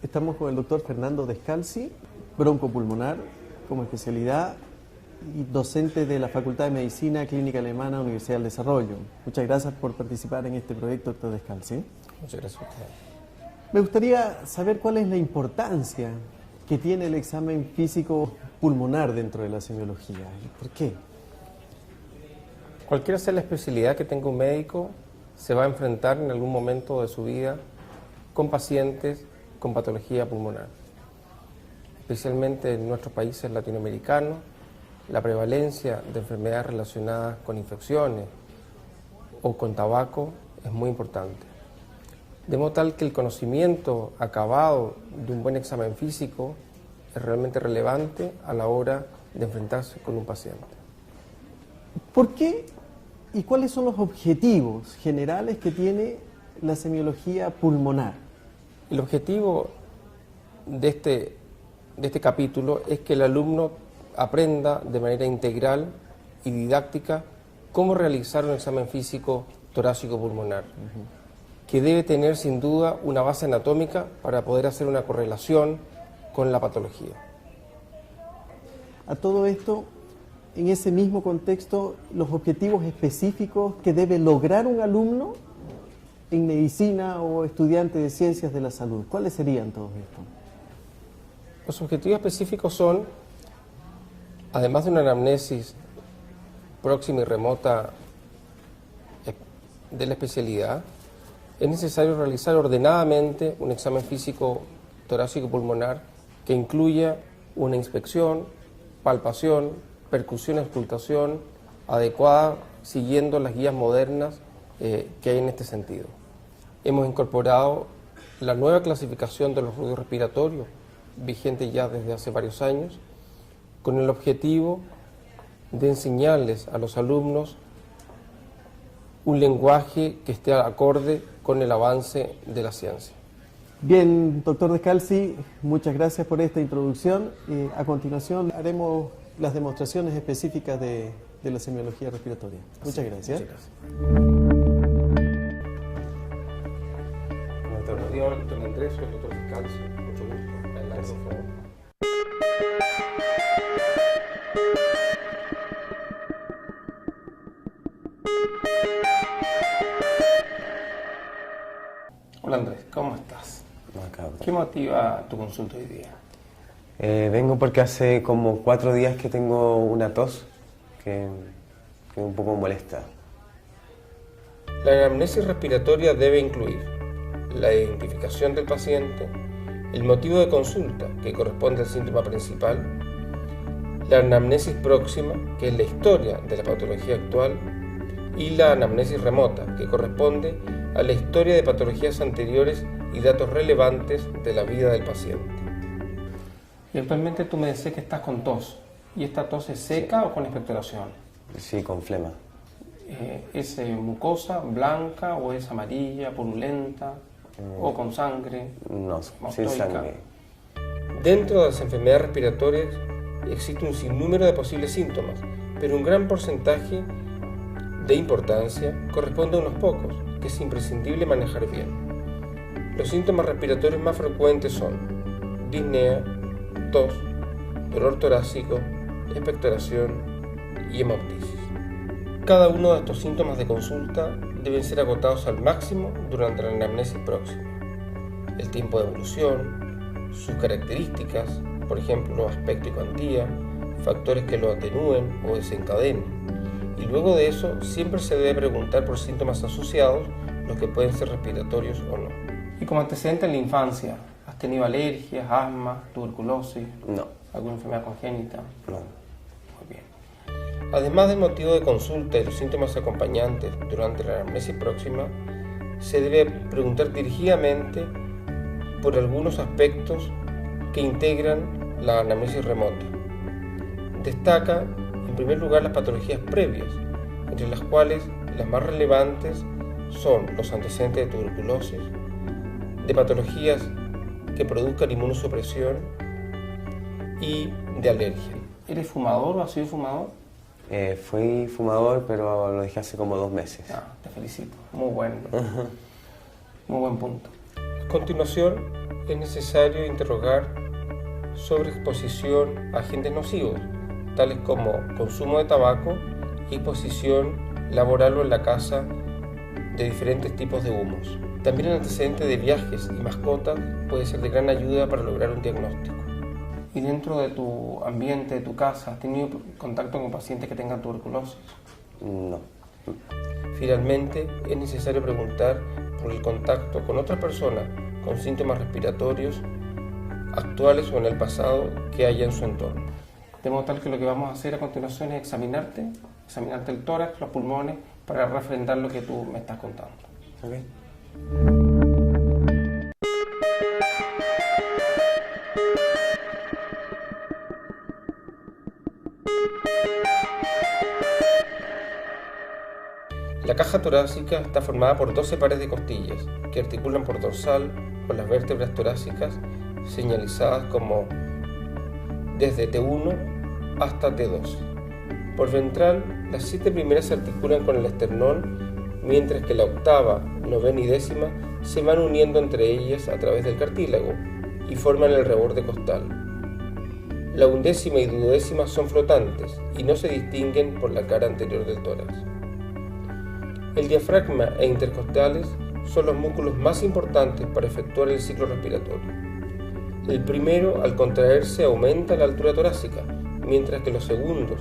Estamos con el doctor Fernando Descalzi, broncopulmonar como especialidad y docente de la Facultad de Medicina Clínica Alemana, Universidad del Desarrollo. Muchas gracias por participar en este proyecto, doctor Descalzi. Muchas gracias a usted. Me gustaría saber cuál es la importancia que tiene el examen físico pulmonar dentro de la semiología. ¿Por qué? Cualquiera sea la especialidad que tenga un médico, se va a enfrentar en algún momento de su vida con pacientes con patología pulmonar. Especialmente en nuestros países latinoamericanos, la prevalencia de enfermedades relacionadas con infecciones o con tabaco es muy importante. De modo tal que el conocimiento acabado de un buen examen físico es realmente relevante a la hora de enfrentarse con un paciente. ¿Por qué y cuáles son los objetivos generales que tiene la semiología pulmonar? El objetivo de este capítulo es que el alumno aprenda de manera integral y didáctica cómo realizar un examen físico torácico pulmonar, que debe tener sin duda una base anatómica para poder hacer una correlación con la patología. A todo esto, en ese mismo contexto, los objetivos específicos que debe lograr un alumno en medicina o estudiante de ciencias de la salud, ¿cuáles serían todos estos? Los objetivos específicos son, además de una anamnesis próxima y remota de la especialidad, es necesario realizar ordenadamente un examen físico torácico pulmonar que incluya una inspección, palpación, percusión, auscultación adecuada siguiendo las guías modernas que hay en este sentido. Hemos incorporado la nueva clasificación de los ruidos respiratorios, vigente ya desde hace varios años, con el objetivo de enseñarles a los alumnos un lenguaje que esté acorde con el avance de la ciencia. Bien, doctor Descalzi, muchas gracias por esta introducción. A continuación haremos las demostraciones específicas de la semiología respiratoria. Muchas gracias. Muchas gracias. Doctor Andrés, soy el doctor Descalzi. Mucho gusto. Adelante, por favor. Hola Andrés, ¿cómo estás? ¿Qué motiva tu consulta hoy día? Vengo porque hace como 4 días que tengo una tos que un poco molesta. La anamnesis respiratoria debe incluir la identificación del paciente, el motivo de consulta, que corresponde al síntoma principal, la anamnesis próxima, que es la historia de la patología actual, y la anamnesis remota, que corresponde a la historia de patologías anteriores y datos relevantes de la vida del paciente. Y actualmente tú me decías que estás con tos. ¿Y esta tos es seca o con expectoración? Sí, con flema. ¿Es mucosa, blanca o es amarilla, purulenta o con sangre? No, sin mastólica? sangre. Dentro de las enfermedades respiratorias existe un sinnúmero de posibles síntomas, pero un gran porcentaje de importancia corresponde a unos pocos, que es imprescindible manejar bien. Los síntomas respiratorios más frecuentes son disnea, tos, dolor torácico, expectoración y hemoptisis. Cada uno de estos síntomas de consulta deben ser agotados al máximo durante la anamnesis próxima. El tiempo de evolución, sus características, por ejemplo, aspecto y cuantía, factores que lo atenúen o desencadenen. Y luego de eso, siempre se debe preguntar por síntomas asociados, los que pueden ser respiratorios o no. Y como antecedente en la infancia, ¿has tenido alergias, asma, tuberculosis? No. ¿Alguna enfermedad congénita? No. Muy bien. Además del motivo de consulta y los síntomas acompañantes durante la anamnesis próxima, se debe preguntar dirigidamente por algunos aspectos que integran la anamnesis remota. Destaca, en primer lugar, las patologías previas, entre las cuales las más relevantes son los antecedentes de tuberculosis, de patologías que produzcan inmunosupresión y de alergia. ¿Eres fumador o has sido fumador? Fui fumador, pero lo dejé hace como 2 meses. Te felicito. Muy bueno. Muy buen punto. Has continuación, es necesario interrogar sobre exposición a agentes nocivos, tales como consumo de tabaco y exposición laboral o en la casa de diferentes tipos de humos. También el antecedente de viajes y mascotas puede ser de gran ayuda para lograr un diagnóstico. ¿Y dentro de tu ambiente, de tu casa, has tenido contacto con pacientes que tengan tuberculosis? No. Finalmente, es necesario preguntar por el contacto con otras personas con síntomas respiratorios actuales o en el pasado que haya en su entorno. De modo tal que lo que vamos a hacer a continuación es examinarte el tórax, los pulmones, para refrendar lo que tú me estás contando. Okay. La caja torácica está formada por 12 pares de costillas que articulan por dorsal con las vértebras torácicas señalizadas como desde T1 hasta T2. Por ventral, las 7 primeras se articulan con el esternón, mientras que la octava, novena y décima se van uniendo entre ellas a través del cartílago y forman el reborde costal. La undécima y duodécima son flotantes y no se distinguen por la cara anterior del tórax. El diafragma e intercostales son los músculos más importantes para efectuar el ciclo respiratorio. El primero, al contraerse, aumenta la altura torácica, mientras que los segundos,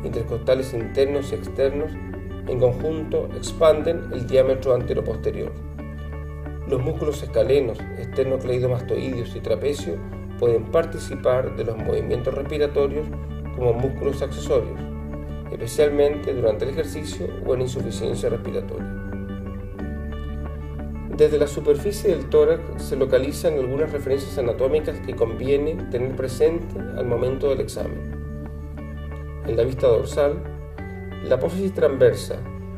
intercostales internos y externos, en conjunto expanden el diámetro anteroposterior. Los músculos escalenos, esternocleidomastoideos y trapecio pueden participar de los movimientos respiratorios como músculos accesorios, especialmente durante el ejercicio o en insuficiencia respiratoria. Desde la superficie del tórax se localizan algunas referencias anatómicas que conviene tener presente al momento del examen. En la vista dorsal, la apófisis transversa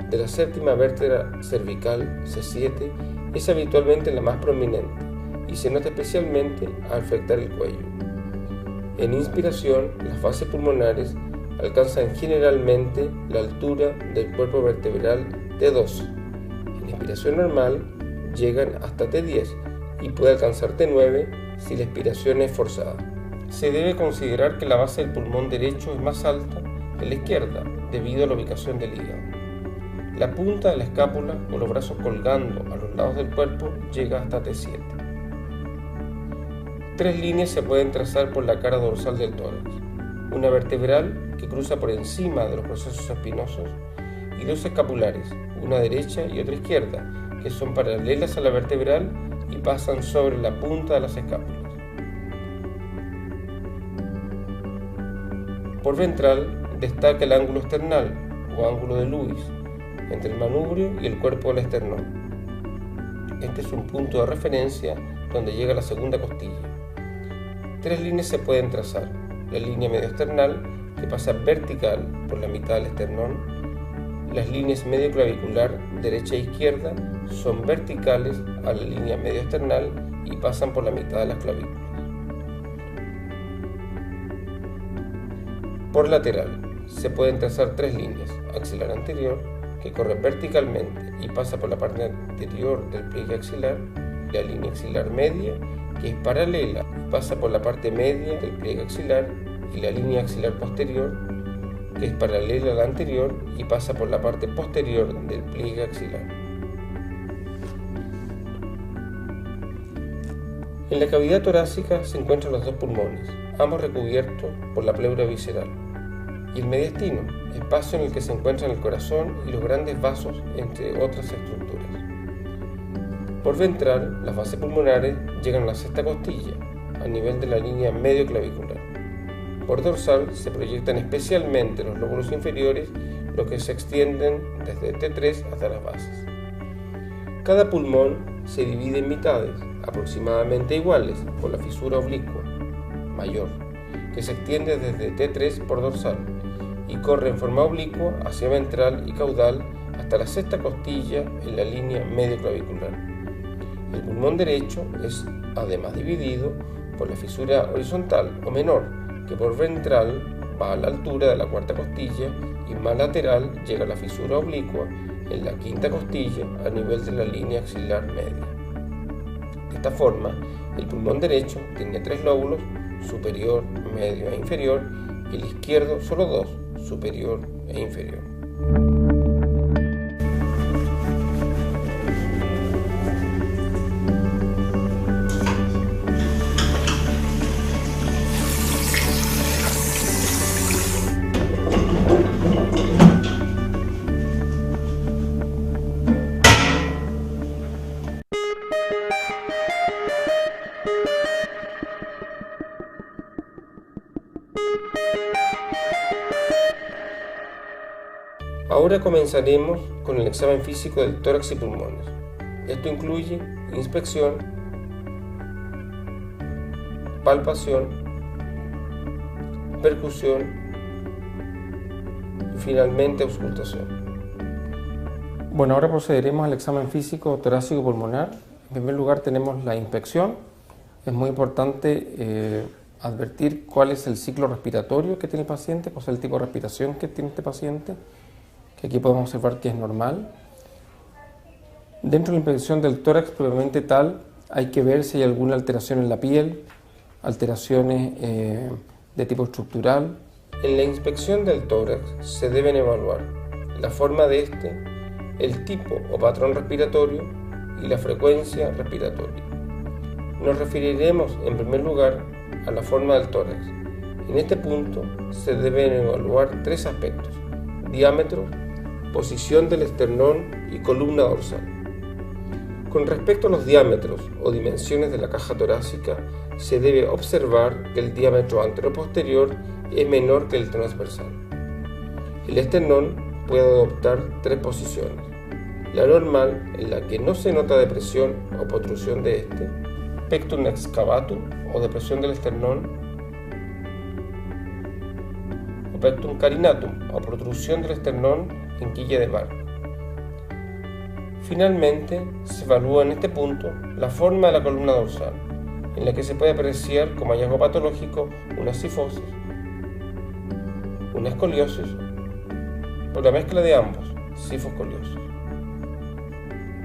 de la séptima vértebra cervical, C7, es habitualmente la más prominente y se nota especialmente al afectar el cuello. En inspiración, las fases pulmonares alcanzan generalmente la altura del cuerpo vertebral T2. En inspiración normal llegan hasta T10 y puede alcanzar T9 si la expiración es forzada. Se debe considerar que la base del pulmón derecho es más alta que la izquierda debido a la ubicación del hígado. La punta de la escápula o los brazos colgando a los lados del cuerpo llega hasta T7. 3 líneas se pueden trazar por la cara dorsal del tórax. Una vertebral que cruza por encima de los procesos espinosos y 2 escapulares, una derecha y otra izquierda, que son paralelas a la vertebral y pasan sobre la punta de las escápulas. Por ventral destaca el ángulo esternal o ángulo de Lewis entre el manubrio y el cuerpo del esternón. Este es un punto de referencia donde llega la segunda costilla. 3 líneas se pueden trazar: la línea medioesternal, que pasa vertical por la mitad del esternón. Las líneas medioclavicular, derecha e izquierda, son verticales a la línea medioesternal y pasan por la mitad de las clavículas. Por lateral, se pueden trazar 3 líneas: axilar anterior, que corre verticalmente y pasa por la parte anterior del pliegue axilar, la línea axilar media, que es paralela y pasa por la parte media del pliegue axilar, y la línea axilar posterior, que es paralela a la anterior y pasa por la parte posterior del pliegue axilar. En la cavidad torácica se encuentran los 2 pulmones, ambos recubiertos por la pleura visceral, y el mediastino, espacio en el que se encuentran el corazón y los grandes vasos, entre otras estructuras. Por ventral, las bases pulmonares llegan a la sexta costilla, a nivel de la línea medioclavicular. Por dorsal se proyectan especialmente los lóbulos inferiores, los que se extienden desde T3 hasta las bases. Cada pulmón se divide en mitades, aproximadamente iguales, por la fisura oblicua mayor, que se extiende desde T3 por dorsal y corre en forma oblicua hacia ventral y caudal hasta la sexta costilla en la línea medioclavicular. El pulmón derecho es además dividido por la fisura horizontal o menor, que por ventral va a la altura de la cuarta costilla y más lateral llega a la fisura oblicua en la quinta costilla a nivel de la línea axilar media. esta forma, el pulmón derecho tiene 3 lóbulos, superior, medio e inferior, y el izquierdo solo 2, superior e inferior. Ahora comenzaremos con el examen físico del tórax y pulmones. Esto incluye inspección, palpación, percusión y finalmente auscultación. Bueno, ahora procederemos al examen físico torácico pulmonar. En primer lugar tenemos la inspección. Es muy importante advertir cuál es el ciclo respiratorio que tiene el paciente, cuál es el tipo de respiración que tiene este paciente, que aquí podemos observar que es normal. Dentro de la inspección del tórax propiamente tal, hay que ver si hay alguna alteración en la piel, alteraciones de tipo estructural. En la inspección del tórax se deben evaluar la forma de este, el tipo o patrón respiratorio y la frecuencia respiratoria. Nos referiremos en primer lugar a la forma del tórax. En este punto se deben evaluar 3 aspectos: diámetro, posición del esternón y columna dorsal. Con respecto a los diámetros o dimensiones de la caja torácica, se debe observar que el diámetro anteroposterior es menor que el transversal. El esternón puede adoptar 3 posiciones: la normal, en la que no se nota depresión o protrusión de este, pectum excavatum o depresión del esternón, o pectum carinatum o protrusión del esternón en quilla de mar. Finalmente, se evalúa en este punto la forma de la columna dorsal, en la que se puede apreciar como hallazgo patológico una cifosis, una escoliosis o la mezcla de ambos, sifoscoliosis.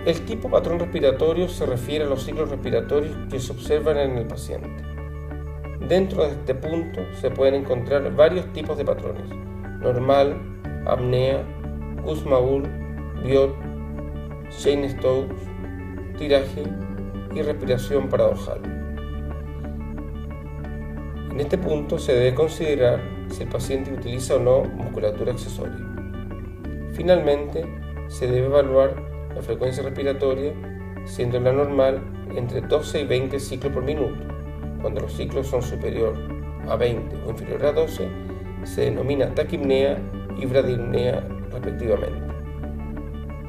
El tipo patrón respiratorio se refiere a los ciclos respiratorios que se observan en el paciente. Dentro de este punto se pueden encontrar varios tipos de patrones: normal, apnea, Kussmaul, Biot, Cheyne-Stokes, tiraje y respiración paradojal. En este punto se debe considerar si el paciente utiliza o no musculatura accesoria. Finalmente, se debe evaluar la frecuencia respiratoria, siendo la normal entre 12 y 20 ciclos por minuto. Cuando los ciclos son superior a 20 o inferior a 12, se denomina taquipnea y bradipnea respectivamente.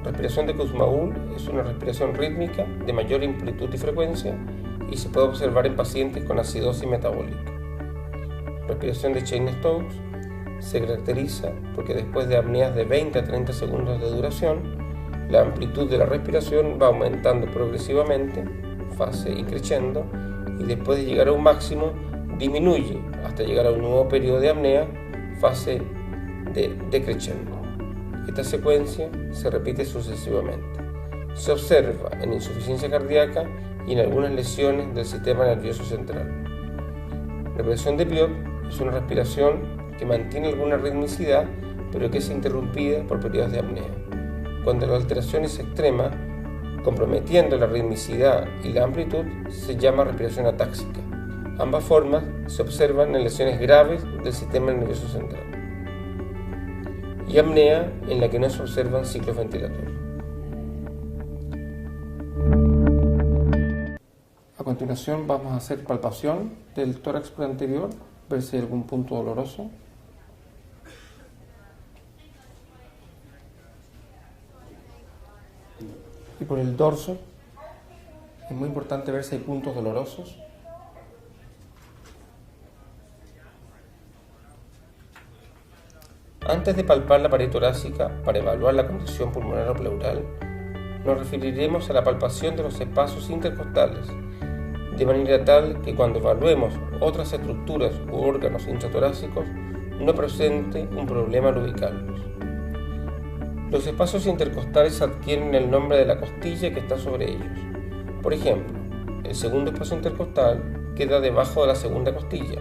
Respiración de Kussmaul es una respiración rítmica de mayor amplitud y frecuencia y se puede observar en pacientes con acidosis metabólica. Respiración de Cheyne-Stokes se caracteriza porque después de apneas de 20 a 30 segundos de duración, la amplitud de la respiración va aumentando progresivamente, fase increciendo, y después de llegar a un máximo, disminuye hasta llegar a un nuevo periodo de apnea, fase de decreciendo. Esta secuencia se repite sucesivamente. Se observa en insuficiencia cardíaca y en algunas lesiones del sistema nervioso central. La respiración de Biot es una respiración que mantiene alguna ritmicidad, pero que es interrumpida por periodos de apnea. Cuando la alteración es extrema, comprometiendo la ritmicidad y la amplitud, se llama respiración atáxica. Ambas formas se observan en lesiones graves del sistema nervioso central. Y apnea en la que no se observan ciclos ventilatorios. A continuación vamos a hacer palpación del tórax anterior, ver si hay algún punto doloroso. Y por el dorso es muy importante ver si hay puntos dolorosos. Antes de palpar la pared torácica para evaluar la condición pulmonar o pleural, nos referiremos a la palpación de los espacios intercostales, de manera tal que cuando evaluemos otras estructuras u órganos intratorácicos no presente un problema al ubicarlos. Los espacios intercostales adquieren el nombre de la costilla que está sobre ellos. Por ejemplo, el segundo espacio intercostal queda debajo de la segunda costilla,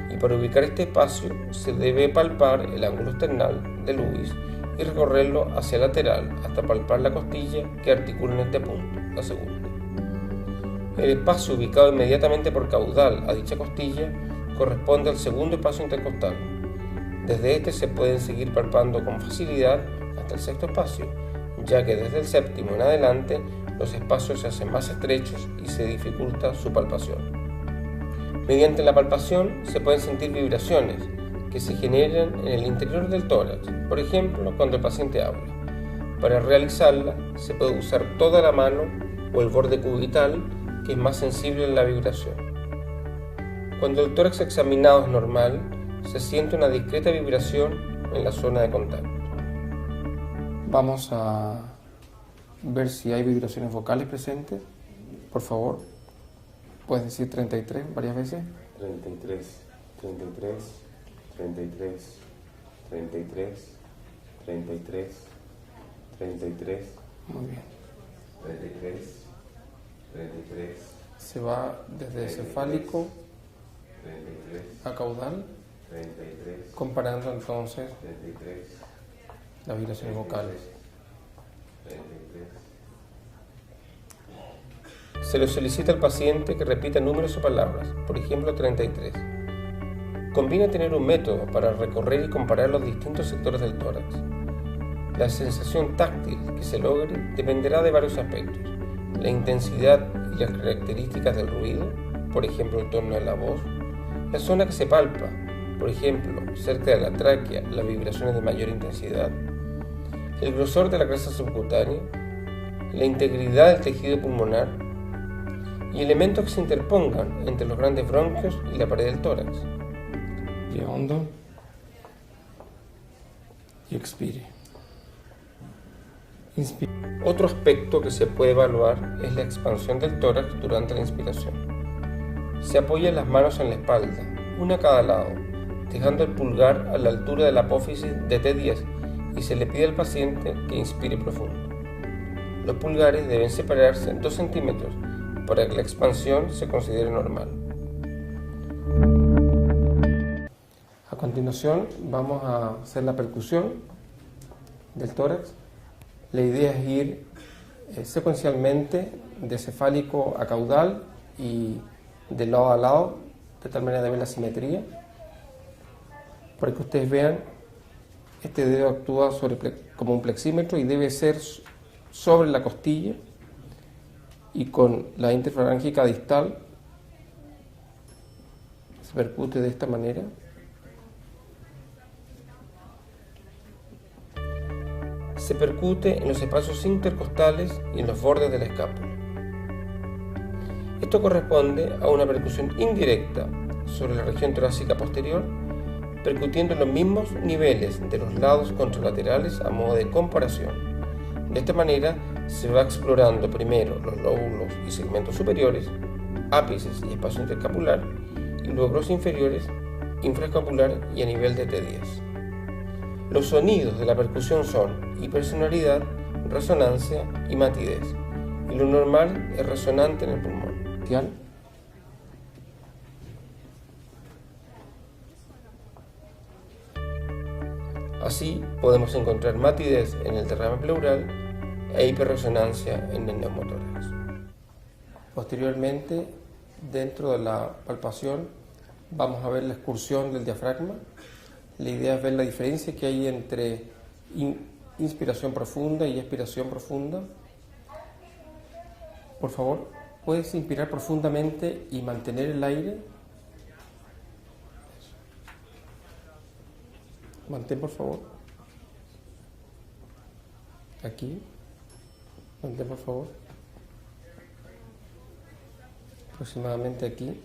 y para ubicar este espacio se debe palpar el ángulo external del ubis y recorrerlo hacia el lateral hasta palpar la costilla que articula en este punto, la segunda. El espacio ubicado inmediatamente por caudal a dicha costilla corresponde al segundo espacio intercostal. Desde este se pueden seguir palpando con facilidad hasta el sexto espacio, ya que desde el séptimo en adelante los espacios se hacen más estrechos y se dificulta su palpación. Mediante la palpación se pueden sentir vibraciones que se generan en el interior del tórax, por ejemplo cuando el paciente habla. Para realizarla se puede usar toda la mano o el borde cubital, que es más sensible a la vibración. Cuando el tórax examinado es normal, se siente una discreta vibración en la zona de contacto. Vamos a ver si hay vibraciones vocales presentes. Por favor, puedes decir 33 varias veces. 33, 33, 33, 33, 33, 33. Muy bien. 33, 33. Se va desde cefálico 33, a caudal, 33, comparando entonces 33, las vibraciones vocales. 33. Se le solicita al paciente que repita números o palabras, por ejemplo 33. Conviene tener un método para recorrer y comparar los distintos sectores del tórax. La sensación táctil que se logre dependerá de varios aspectos: la intensidad y las características del ruido, por ejemplo el tono de la voz, la zona que se palpa, por ejemplo cerca de la tráquea, las vibraciones de mayor intensidad, el grosor de la grasa subcutánea, la integridad del tejido pulmonar y elementos que se interpongan entre los grandes bronquios y la pared del tórax. Respire hondo y expire. Inspire. Otro aspecto que se puede evaluar es la expansión del tórax durante la inspiración. Se apoyan las manos en la espalda, una a cada lado, dejando el pulgar a la altura de la apófisis de T10 y se le pide al paciente que inspire profundo. Los pulgares deben separarse en 2 centímetros para que la expansión se considere normal. A continuación vamos a hacer la percusión del tórax. La idea es ir secuencialmente de cefálico a caudal y de lado a lado, de tal manera de ver la simetría. Para que ustedes vean, este dedo actúa como un plexímetro y debe ser sobre la costilla, y con la interfarángica distal se percute de esta manera. Se percute en los espacios intercostales y en los bordes de la escápula. Esto corresponde a una percusión indirecta sobre la región torácica posterior, percutiendo en los mismos niveles de los lados contralaterales a modo de comparación. De esta manera se va explorando primero los lóbulos y segmentos superiores, ápices y espacio intercapular, y luego los inferiores, infraescapular y a nivel de T10. Los sonidos de la percusión son hipersonoridad, resonancia y matidez, y lo normal es resonante en el pulmón. Así podemos encontrar matidez en el derrame pleural e hiperresonancia en el neumotórax. Posteriormente, dentro de la palpación, vamos a ver la excursión del diafragma. La idea es ver la diferencia que hay entre inspiración profunda y expiración profunda. Por favor, puedes inspirar profundamente y mantener el aire. Mantén, por favor. Aquí. Mantén, por favor. Aproximadamente aquí.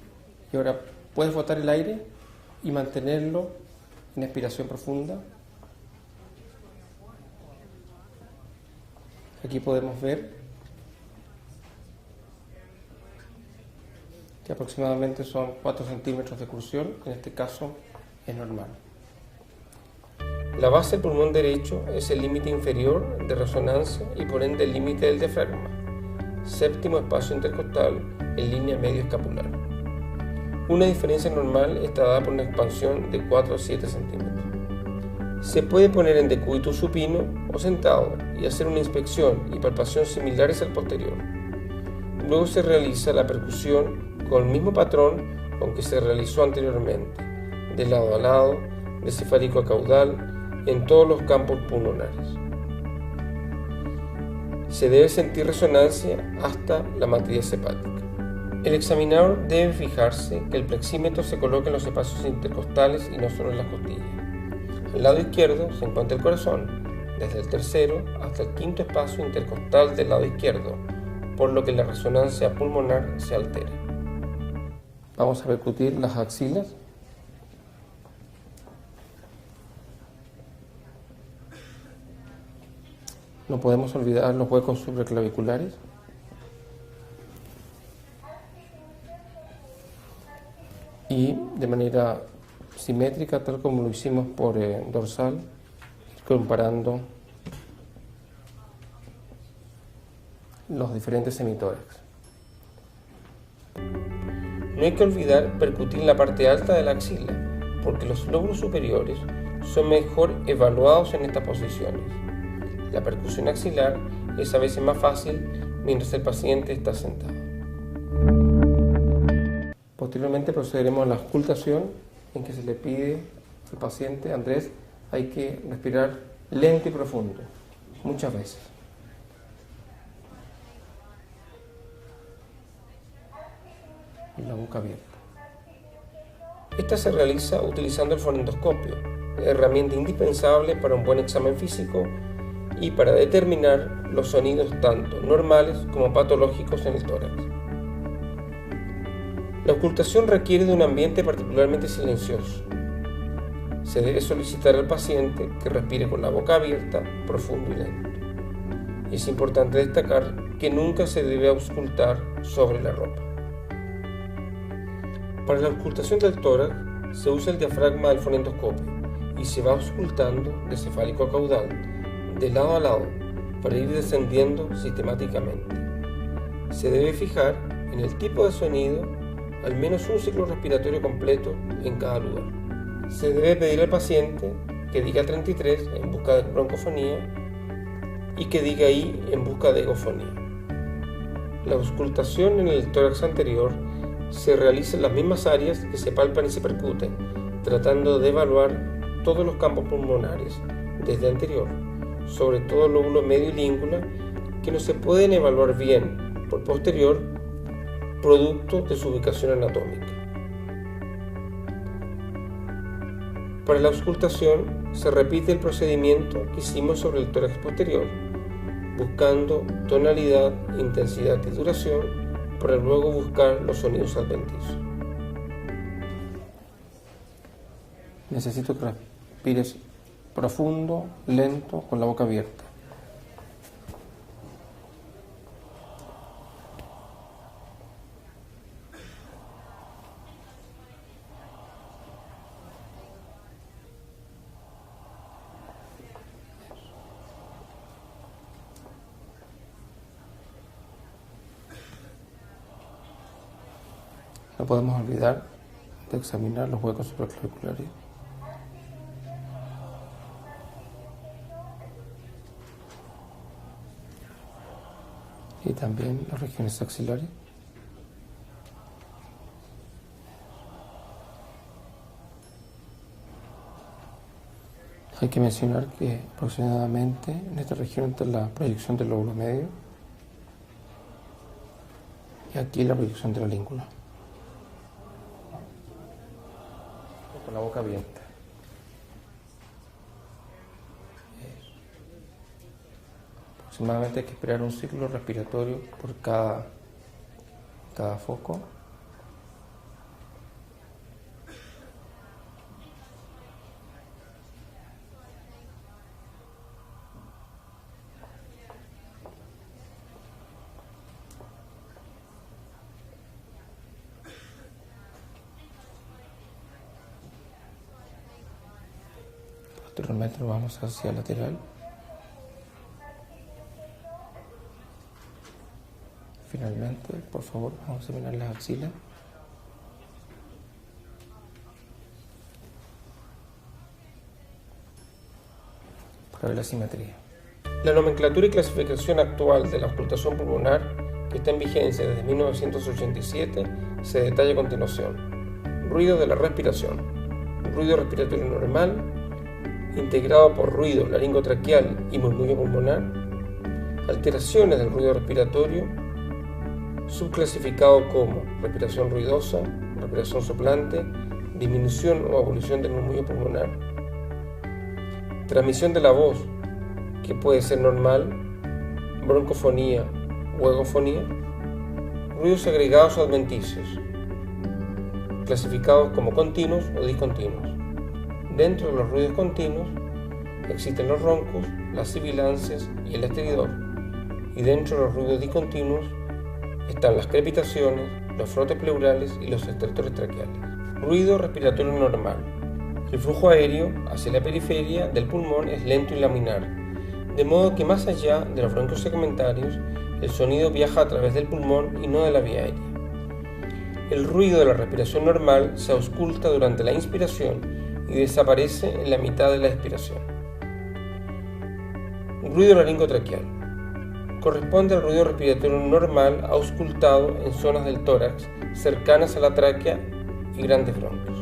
Y ahora puedes botar el aire y mantenerlo en expiración profunda. Aquí podemos ver que aproximadamente son 4 centímetros de excursión. En este caso es normal. La base del pulmón derecho es el límite inferior de resonancia y por ende el límite del diafragma. séptimo espacio intercostal en línea medio escapular. Una diferencia normal está dada por una expansión de 4 a 7 centímetros. Se puede poner en decúbito supino o sentado y hacer una inspección y palpación similares al posterior. Luego se realiza la percusión con el mismo patrón con que se realizó anteriormente, de lado a lado, de cefálico a caudal, en todos los campos pulmonares. Se debe sentir resonancia hasta la matriz hepática. El examinador debe fijarse que el plexímetro se coloque en los espacios intercostales y no solo en las costillas. Al lado izquierdo se encuentra el corazón, desde el tercero hasta el quinto espacio intercostal del lado izquierdo, por lo que la resonancia pulmonar se altera. Vamos a percutir las axilas. No podemos olvidar los huecos supraclaviculares. Y de manera simétrica, tal como lo hicimos por dorsal, ir comparando los diferentes semitórax. No hay que olvidar percutir la parte alta de la axila, porque los lóbulos superiores son mejor evaluados en estas posiciones. La percusión axilar es a veces más fácil mientras el paciente está sentado. Posteriormente procederemos a la auscultación, en que se le pide al paciente: Andrés, hay que respirar lento y profundo, muchas veces. Y la boca abierta. Esta se realiza utilizando el fonendoscopio, herramienta indispensable para un buen examen físico y para determinar los sonidos tanto normales como patológicos en el tórax. La auscultación requiere de un ambiente particularmente silencioso. Se debe solicitar al paciente que respire con la boca abierta, profundo y lento. Es importante destacar que nunca se debe auscultar sobre la ropa. Para la auscultación del tórax se usa el diafragma del fonendoscopio y se va auscultando de cefálico a caudal, de lado a lado, para ir descendiendo sistemáticamente. Se debe fijar en el tipo de sonido al menos un ciclo respiratorio completo en cada lugar. Se debe pedir al paciente que diga 33 en busca de broncofonía y que diga I en busca de egofonía. La auscultación en el tórax anterior se realiza en las mismas áreas que se palpan y se percuten, tratando de evaluar todos los campos pulmonares desde anterior, sobre todo el lóbulo medio y língula, que no se pueden evaluar bien por posterior, producto de su ubicación anatómica. Para la auscultación se repite el procedimiento que hicimos sobre el tórax posterior, buscando tonalidad, intensidad y duración, para luego buscar los sonidos adventicios. Necesito que respires profundo, lento, con la boca abierta. No podemos olvidar de examinar los huecos supraclaviculares. Y también las regiones axilares. Hay que mencionar que aproximadamente en esta región está la proyección del lóbulo medio y aquí la proyección de la língula. Con la boca abierta. Aproximadamente hay que esperar un ciclo respiratorio por cada foco. Posteriormente lo vamos hacia el lateral. Finalmente, por favor, vamos a examinar las axilas. Para ver la simetría. La nomenclatura y clasificación actual de la auscultación pulmonar, que está en vigencia desde 1987, se detalla a continuación. Ruido de la respiración. Ruido respiratorio normal, integrado por ruido laringotraqueal y murmullo pulmonar. Alteraciones del ruido respiratorio, subclasificado como respiración ruidosa, respiración soplante, disminución o abolición del murmullo pulmonar. Transmisión de la voz, que puede ser normal, broncofonía o egofonía. Ruidos agregados o adventicios, clasificados como continuos o discontinuos. Dentro de los ruidos continuos existen los roncos, las sibilancias y el estridor, y dentro de los ruidos discontinuos están las crepitaciones, los frotes pleurales y los estertores traqueales. Ruido respiratorio normal. El flujo aéreo hacia la periferia del pulmón es lento y laminar, de modo que más allá de los bronquios segmentarios, el sonido viaja a través del pulmón y no de la vía aérea. El ruido de la respiración normal se ausculta durante la inspiración y desaparece en la mitad de la expiración. Ruido laringotraqueal. Corresponde al ruido respiratorio normal auscultado en zonas del tórax cercanas a la tráquea y grandes bronquios.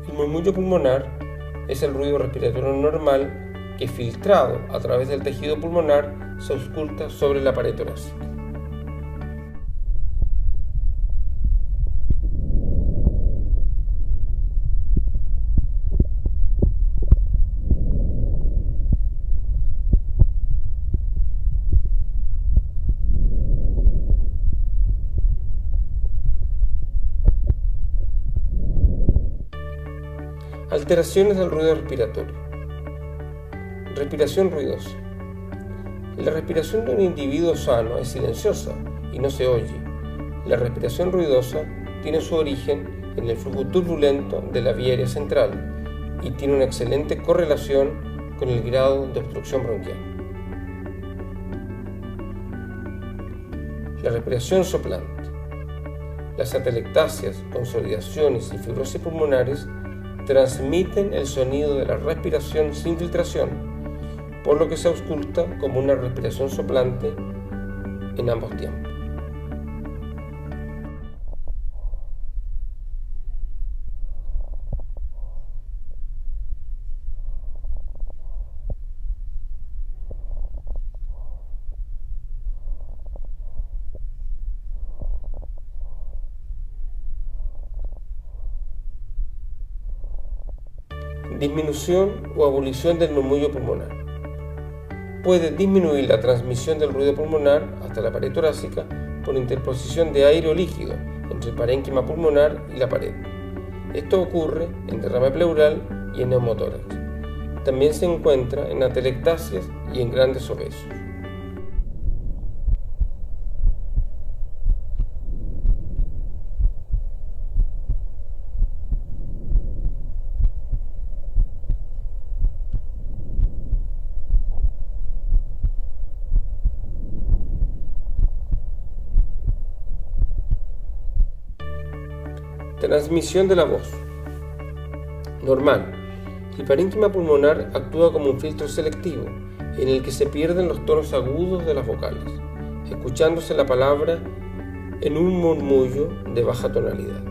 El murmullo pulmonar es el ruido respiratorio normal que, filtrado a través del tejido pulmonar, se ausculta sobre la pared torácica. Alteraciones del ruido respiratorio. Respiración ruidosa. La respiración de un individuo sano es silenciosa y no se oye. La respiración ruidosa tiene su origen en el flujo turbulento de la vía aérea central y tiene una excelente correlación con el grado de obstrucción bronquial. La respiración soplante. Las atelectasias, consolidaciones y fibrosis pulmonares transmiten el sonido de la respiración sin filtración, por lo que se ausculta como una respiración soplante en ambos tiempos. Disminución o abolición del murmullo pulmonar. Puede disminuir la transmisión del ruido pulmonar hasta la pared torácica por interposición de aire o líquido entre el parénquima pulmonar y la pared. Esto ocurre en derrame pleural y en neumotórax. También se encuentra en atelectasias y en grandes obesos. Transmisión de la voz. Normal. El parénquima pulmonar actúa como un filtro selectivo en el que se pierden los tonos agudos de las vocales, escuchándose la palabra en un murmullo de baja tonalidad.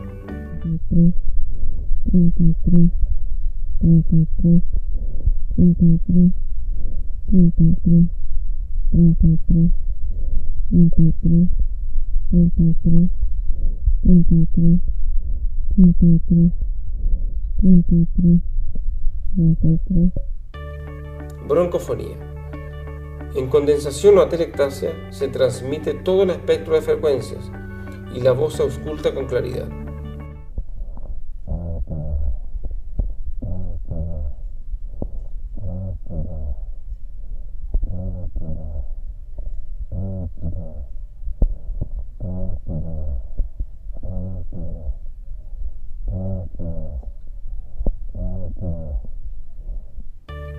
Broncofonía. En condensación o atelectasia se transmite todo el espectro de frecuencias y la voz se ausculta con claridad.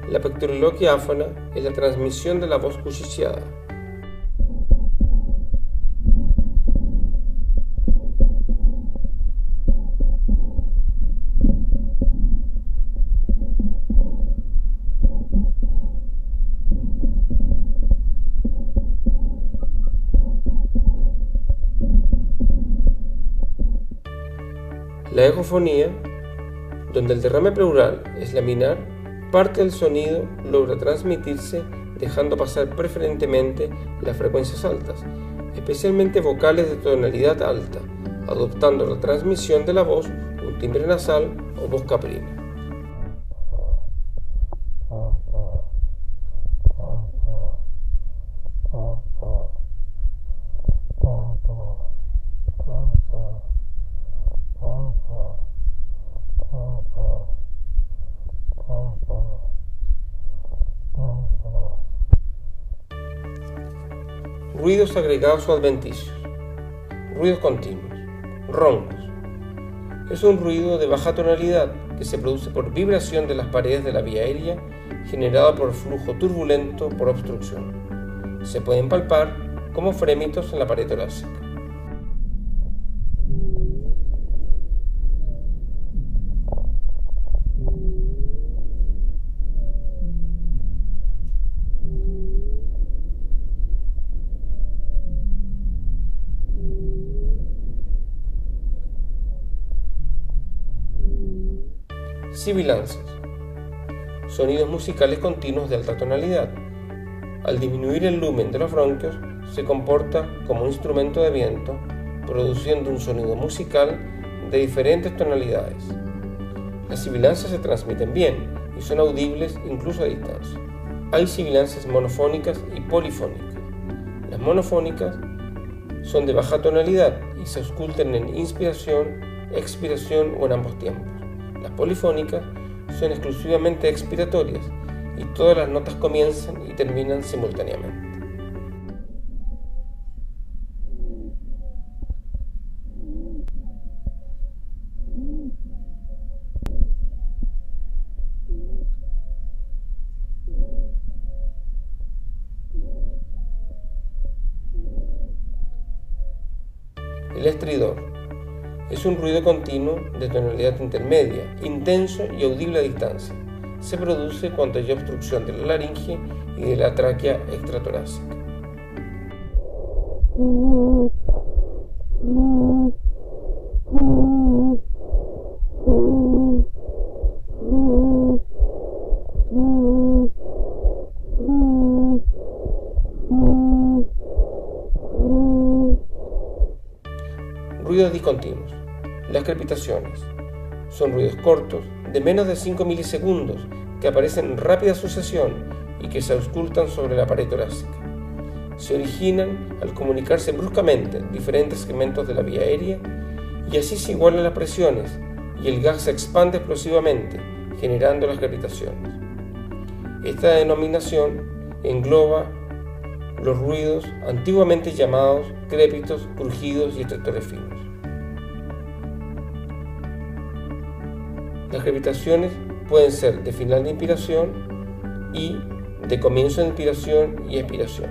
La pectoroloquia áfona es la transmisión de la voz cuchicheada. La ecofonía, donde el derrame pleural es laminar, parte del sonido logra transmitirse dejando pasar preferentemente las frecuencias altas, especialmente vocales de tonalidad alta, adoptando la transmisión de la voz un timbre nasal o voz caprina. Ruidos agregados o adventicios. Ruidos continuos. Roncos. Es un ruido de baja tonalidad que se produce por vibración de las paredes de la vía aérea generado por flujo turbulento por obstrucción. Se pueden palpar como frémitos en la pared torácica. Sibilancias. Sonidos musicales continuos de alta tonalidad. Al disminuir el lumen de los bronquios, se comporta como un instrumento de viento, produciendo un sonido musical de diferentes tonalidades. Las sibilancias se transmiten bien y son audibles incluso a distancia. Hay sibilancias monofónicas y polifónicas. Las monofónicas son de baja tonalidad y se auscultan en inspiración, expiración o en ambos tiempos. Las polifónicas son exclusivamente expiratorias y todas las notas comienzan y terminan simultáneamente. El estridor es un ruido continuo de tonalidad intermedia, intenso y audible a distancia. Se produce cuando hay obstrucción de la laringe y de la tráquea extratorácica. Ruidos discontinuos. Las crepitaciones son ruidos cortos de menos de 5 milisegundos que aparecen en rápida sucesión y que se auscultan sobre la pared torácica. Se originan al comunicarse bruscamente diferentes segmentos de la vía aérea y así se igualan las presiones y el gas se expande explosivamente, generando las crepitaciones. Esta denominación engloba los ruidos antiguamente llamados crépitos, crujidos y estertores finos. Las crepitaciones pueden ser de final de inspiración y de comienzo de inspiración y expiración.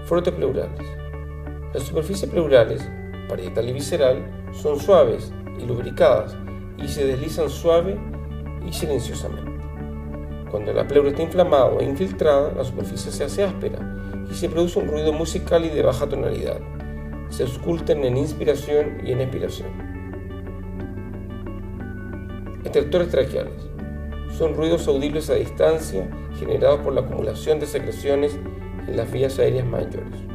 Frotes pleurales. Las superficies pleurales, parietal y visceral, son suaves y lubricadas y se deslizan suave y silenciosamente. Cuando la pleura está inflamada o infiltrada, la superficie se hace áspera y se produce un ruido musical y de baja tonalidad. Se auscultan en inspiración y en expiración. Estertores traqueales. Son ruidos audibles a distancia generados por la acumulación de secreciones en las vías aéreas mayores.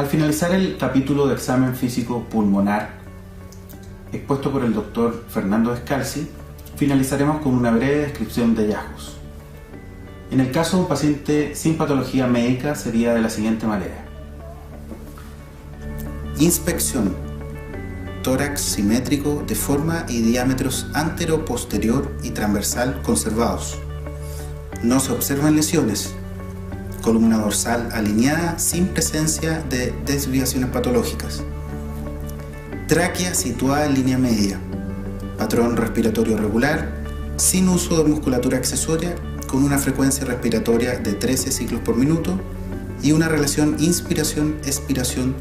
Al finalizar el capítulo de examen físico pulmonar expuesto por el doctor Fernando Descalzi, finalizaremos con una breve descripción de hallazgos. En el caso de un paciente sin patología médica sería de la siguiente manera. Inspección. Tórax simétrico de forma y diámetros antero, posterior y transversal conservados. No se observan lesiones. Columna dorsal alineada sin presencia de desviaciones patológicas. Tráquea situada en línea media. Patrón respiratorio regular, sin uso de musculatura accesoria, con una frecuencia respiratoria de 13 ciclos por minuto y una relación inspiración-expiración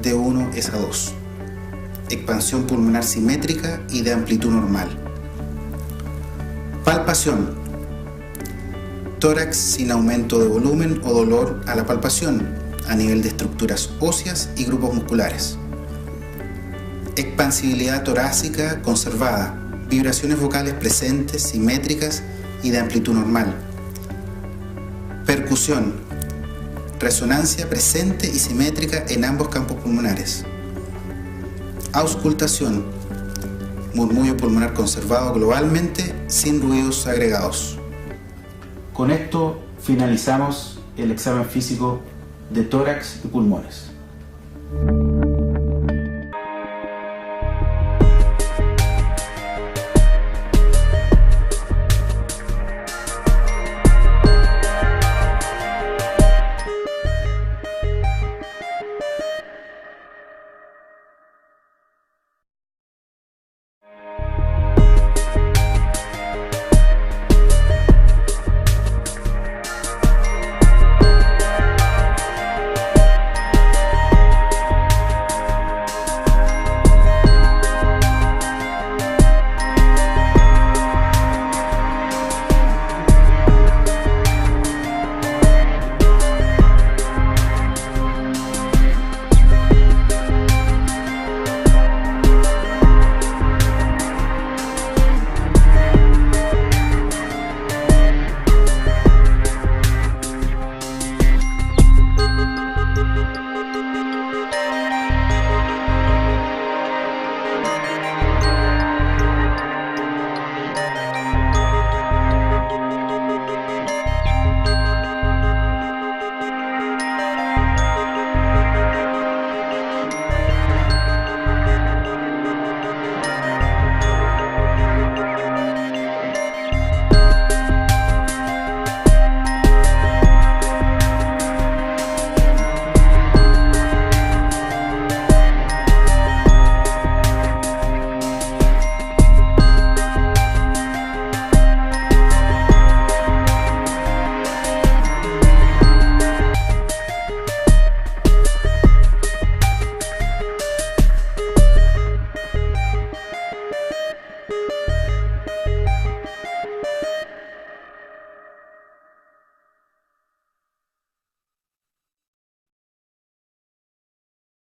de 1:2. Expansión pulmonar simétrica y de amplitud normal. Palpación. Tórax sin aumento de volumen o dolor a la palpación, a nivel de estructuras óseas y grupos musculares. Expansibilidad torácica conservada, vibraciones vocales presentes, simétricas y de amplitud normal. Percusión. Resonancia presente y simétrica en ambos campos pulmonares. Auscultación. Murmullo pulmonar conservado globalmente, sin ruidos agregados. Con esto finalizamos el examen físico de tórax y pulmones.